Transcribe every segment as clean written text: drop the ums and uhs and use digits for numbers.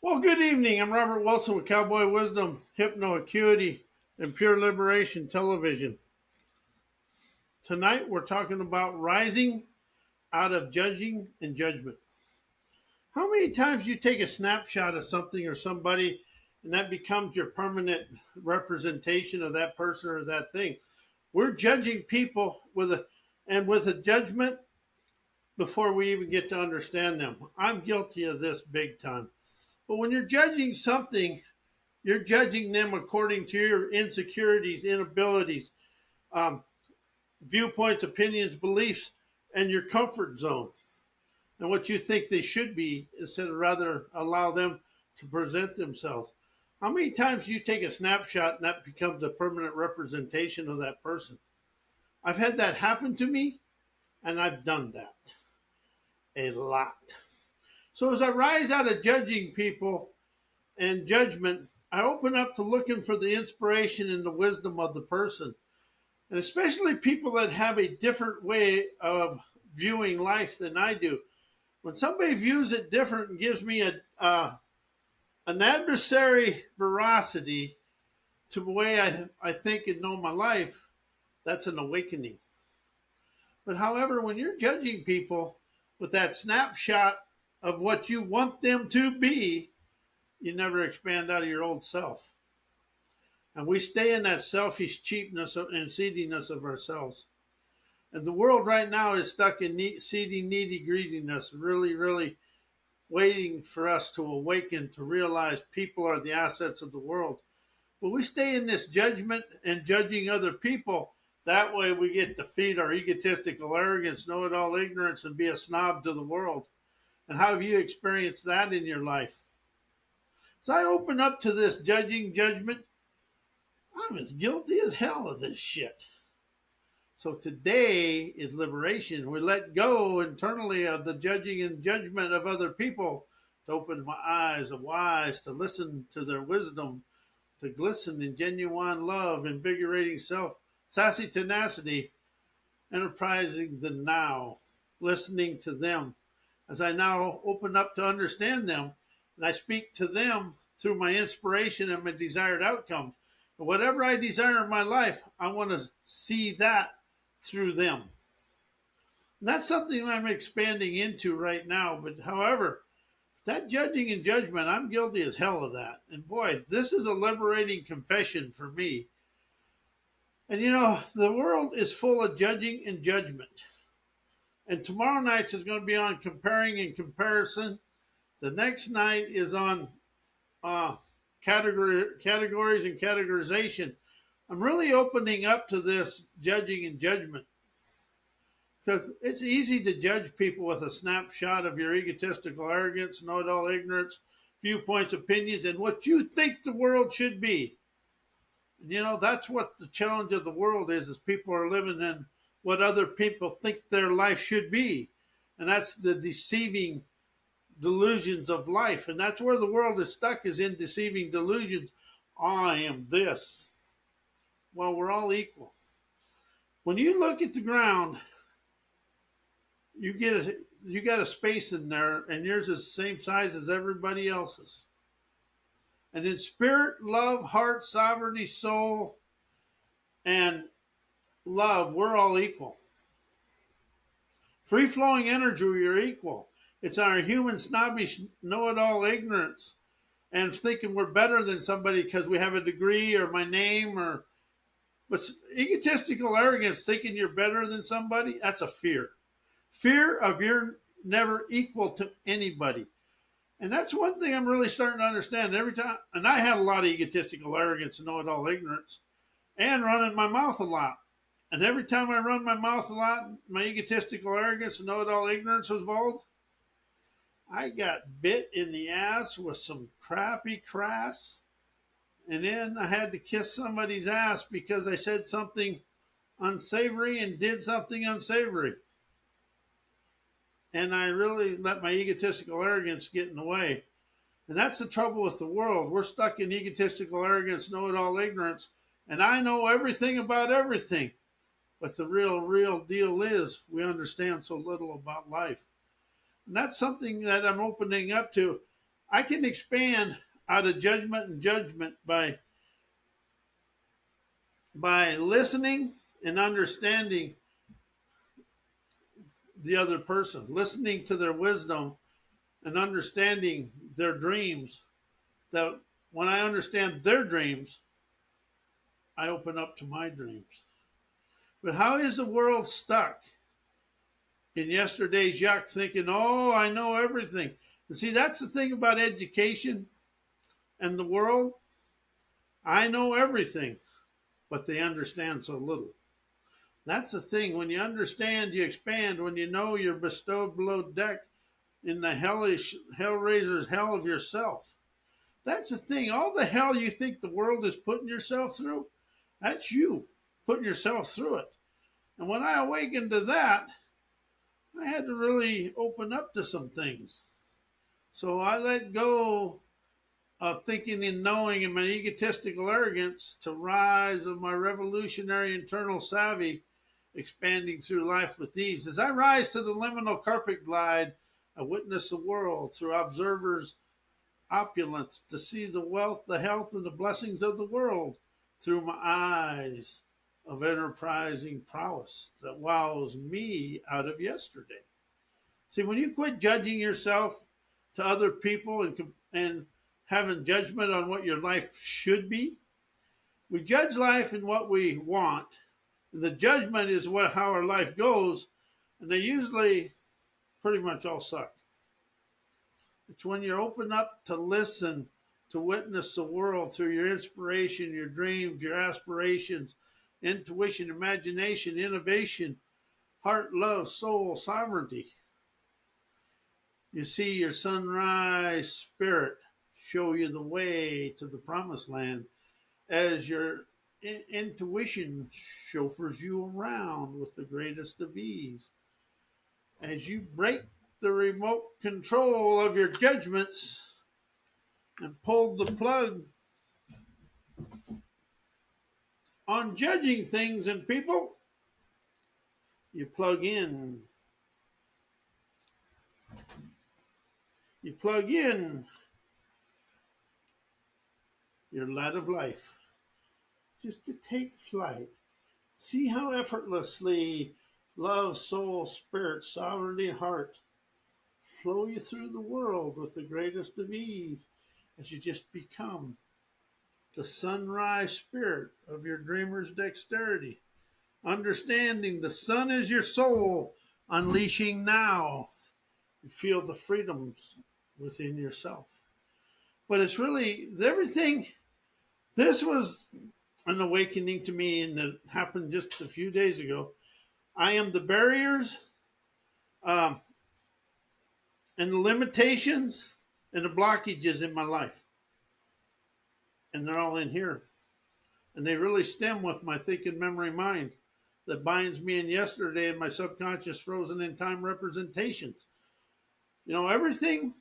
Well, good evening. I'm Robert Wilson with Cowboy Wisdom, Hypnoacuity, and Pure Liberation Television. Tonight we're talking about rising out of judging and judgment. How many times do you take a snapshot of something or somebody and that becomes your permanent representation of that person or that thing? We're judging people with a judgment before we even get to understand them. I'm guilty of this big time. But when you're judging something, you're judging them according to your insecurities, inabilities, um, viewpoints, opinions, beliefs, and your comfort zone, and what you think they should be, instead of rather allow them to present themselves. How many times do you take a snapshot and that becomes a permanent representation of that person? I've had that happen to me, and I've done that a lot. So as I rise out of judging people and judgment, I open up to looking for the inspiration and the wisdom of the person. And especially people that have a different way of viewing life than I do. When somebody views it different and gives me an adversary veracity to the way I think and know my life, that's an awakening. But however, when you're judging people with that snapshot of what you want them to be, you never expand out of your old self. And we stay in that selfish cheapness and seediness of ourselves. And the world right now is stuck in seedy, needy greediness, really waiting for us to awaken to realize people are the assets of the world. But we stay in this judgment and judging other people. That way we get to feed our egotistical arrogance, know it all ignorance, and be a snob to the world. And how have you experienced that in your life? As I open up to this judging judgment, I'm as guilty as hell of this shit. So today is liberation. We let go internally of the judging and judgment of other people to open my eyes of wise, to listen to their wisdom, to glisten in genuine love, invigorating self, sassy tenacity, enterprising the now, listening to them. As I now open up to understand them, and I speak to them through my inspiration and my desired outcomes. And whatever I desire in my life, I want to see that through them. And that's something I'm expanding into right now. But however, that judging and judgment, I'm guilty as hell of that. And boy, this is a liberating confession for me. And you know, the world is full of judging and judgment. And tomorrow night is going to be on comparing and comparison. The next night is on categories and categorization. I'm really opening up to this judging and judgment. Because it's easy to judge people with a snapshot of your egotistical arrogance, know it all ignorance, viewpoints, opinions, and what you think the world should be. And you know, that's what the challenge of the world is people are living in what other people think their life should be. And that's the deceiving delusions of life. And that's where the world is stuck, is in deceiving delusions. I am this. Well, we're all equal. When you look at the ground, you got a space in there, and yours is the same size as everybody else's. And in spirit, love, heart, sovereignty, soul, and love, we're all equal. Free flowing energy, we're equal. It's our human snobbish, know it all ignorance and thinking we're better than somebody because we have a degree or my name or. But egotistical arrogance, thinking you're better than somebody, that's a fear. Fear of you're never equal to anybody. And that's one thing I'm really starting to understand every time. And I had a lot of egotistical arrogance and know it all ignorance and running my mouth a lot. And every time I run my mouth a lot, my egotistical arrogance and know it all ignorance was involved, I got bit in the ass with some crappy crass. And then I had to kiss somebody's ass because I said something unsavory and did something unsavory. And I really let my egotistical arrogance get in the way. And that's the trouble with the world. We're stuck in egotistical arrogance, know it all ignorance. And I know everything about everything. But the real deal is we understand so little about life. And that's something that I'm opening up to. I can expand out of judgment and judgment by listening and understanding the other person, listening to their wisdom and understanding their dreams. That when I understand their dreams, I open up to my dreams. But how is the world stuck in yesterday's yuck thinking, oh, I know everything? And see, that's the thing about education and the world. I know everything, but they understand so little. That's the thing. When you understand, you expand. When you know, you're bestowed below deck in the hellish hellraiser's hell of yourself. That's the thing. All the hell you think the world is putting yourself through, that's you putting yourself through it. And when I awakened to that, I had to really open up to some things. So I let go of thinking and knowing and my egotistical arrogance to rise of my revolutionary internal savvy, expanding through life with ease. As I rise to the liminal carpet glide, I witness the world through observers' opulence to see the wealth, the health, and the blessings of the world through my eyes of enterprising prowess that wows me out of yesterday. See, when you quit judging yourself to other people and having judgment on what your life should be, we judge life in what we want, and the judgment is how our life goes, and they usually pretty much all suck. It's when you're open up to listen, to witness the world through your inspiration, your dreams, your aspirations, intuition, imagination, innovation, heart, love, soul, sovereignty. You see your sunrise spirit show you the way to the promised land as your intuition chauffeurs you around with the greatest of ease. As you break the remote control of your judgments and pull the plug on judging things and people, you plug in your light of life just to take flight. See how effortlessly love, soul, spirit, sovereignty, heart flow you through the world with the greatest of ease as you just become the sunrise spirit of your dreamer's dexterity. Understanding the sun is your soul, unleashing now. You feel the freedoms within yourself. But it's really everything. This was an awakening to me, and it happened just a few days ago. I am the barriers um, and the limitations and the blockages in my life. And they're all in here. And they really stem with my thinking memory mind that binds me in yesterday and my subconscious frozen in time representations. You know, everything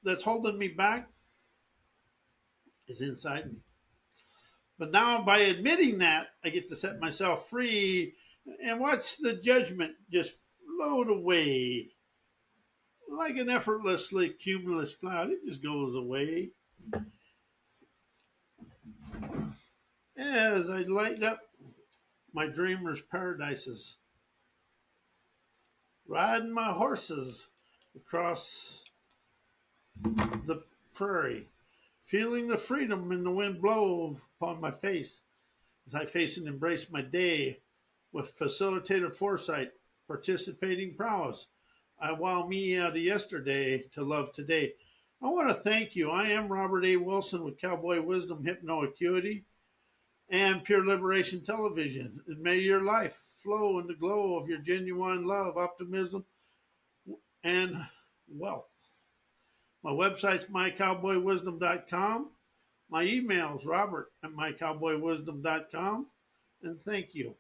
that's holding me back is inside me. But now by admitting that, I get to set myself free and watch the judgment just float away like an effortlessly cumulus cloud. It just goes away as I light up my dreamer's paradises, riding my horses across the prairie, feeling the freedom and the wind blow upon my face as I face and embrace my day with facilitated foresight, participating prowess. I wow me out of yesterday to love today. I want to thank you. I am Robert A. Wilson with Cowboy Wisdom, Hypnoacuity, and Pure Liberation Television. And may your life flow in the glow of your genuine love, optimism, and wealth. My website's mycowboywisdom.com. My email's robert@mycowboywisdom.com. And thank you.